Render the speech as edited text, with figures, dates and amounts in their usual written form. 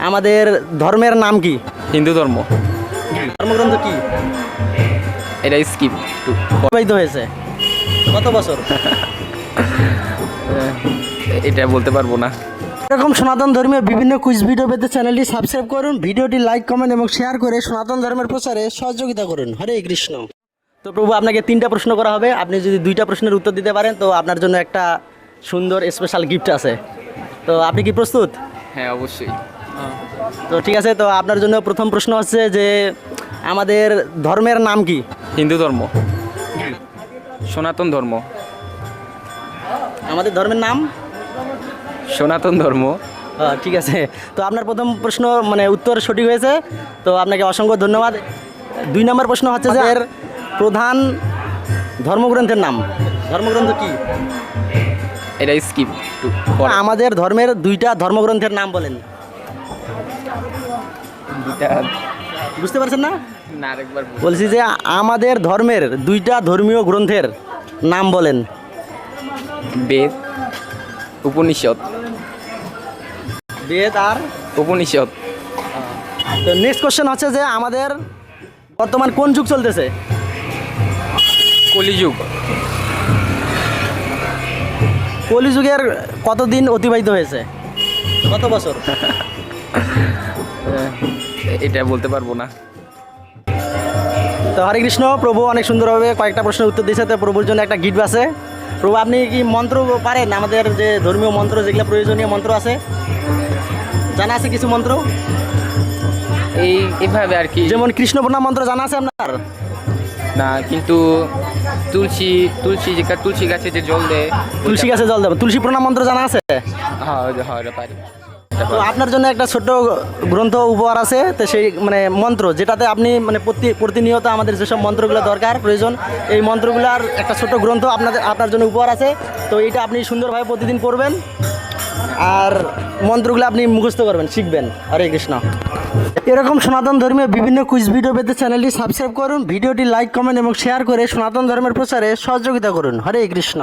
আমাদের ধর্মের নাম কি? হিন্দু ধর্ম। ধর্মগ্রন্থ কি? এটা স্কিপ। প্রবাহিত হয়েছে কত বছর? এটা বলতে পারবো না। এরকম সনাতন ধর্মীয় বিভিন্ন কুইজ ভিডিও পেতে চ্যানেলটি সাবস্ক্রাইব করুন, ভিডিওটি লাইক কমেন্ট এবং শেয়ার করে সনাতন ধর্মের প্রচারে সহযোগিতা করুন। হরে কৃষ্ণ। তো প্রভু, আপনাকে 3টা প্রশ্ন করা হবে। আপনি যদি 2টা প্রশ্নের উত্তর দিতে পারেন তো আপনার জন্য একটা সুন্দর স্পেশাল গিফট আছে। তো আপনি কি প্রস্তুত? হ্যাঁ, অবশ্যই। তো ঠিক আছে, তো আপনার জন্য প্রথম প্রশ্ন হচ্ছে যে আমাদের ধর্মের নাম কি? হিন্দু ধর্ম। সনাতন ধর্ম। আমাদের ধর্মের নাম সনাতন ধর্ম। ঠিক আছে, তো আপনার প্রথম প্রশ্ন মানে উত্তর সঠিক হয়েছে, তো আপনাকে অসংখ্য ধন্যবাদ। 2 নম্বর প্রশ্ন হচ্ছে যে এর প্রধান ধর্মগ্রন্থের নাম। ধর্মগ্রন্থ কি? এটা স্কিপ। আমাদের ধর্মের 2টা ধর্মগ্রন্থের নাম বলেন। বুঝতে পারছেন না? না, আরেকবার বলুন। বলছি যে আমাদের ধর্মের 2টা ধর্মীয় গ্রন্থের নাম বলেন। বেদ, উপনিষদ। বেদ আর উপনিষদ। তো নেক্সট কোশ্চেন হচ্ছে যে আমাদের বর্তমান কোন যুগ চলতেছে? কলিযুগ। কলিযুগের কতদিন অতিবাহিত হয়েছে? কত বছর? এটা বলতে পারবো না। তো হরে কৃষ্ণ। প্রভু অনেক সুন্দরভাবে কয়েকটা প্রশ্নের উত্তর দিয়েছে, তো প্রভুর জন্য একটা গিফট আছে। প্রভু, আপনি কি মন্ত্র পারেন? আমাদের যে ধর্মীয় মন্ত্র, যেগুলো প্রয়োজনীয় মন্ত্র আছে, জানা আছে কিছু মন্ত্র? এইভাবে আর কি। যেমন কৃষ্ণ প্রণাম মন্ত্র জানা আছে আপনার? না, কিন্তু তুলসী গাছে যে জল দেয়। তুলসী গাছে জল দেবো, তুলসী প্রণাম মন্ত্র জানা আছে? হ্যাঁ, হ্যাঁ, এটা পারি। তো আপনার জন্য একটা ছোট্ট গ্রন্থ উপহার আছে। তো সেই মানে মন্ত্র যেটাতে আপনি মানে প্রতিনিয়ত আমাদের যেসব মন্ত্রগুলো দরকার প্রয়োজন, এই মন্ত্রগুলোর একটা ছোট্ট গ্রন্থ আপনার জন্য উপহার আছে। তো এইটা আপনি সুন্দরভাবে প্রতিদিন পড়বেন আর মন্ত্রগুলো আপনি মুখস্থ করবেন, শিখবেন। হরে কৃষ্ণ। এরকম সনাতন ধর্মীয় বিভিন্ন কুইজ ভিডিও পেতে চ্যানেলটি সাবস্ক্রাইব করুন, ভিডিওটি লাইক কমেন্ট এবং শেয়ার করে সনাতন ধর্মের প্রচারে সহযোগিতা করুন। হরে কৃষ্ণ।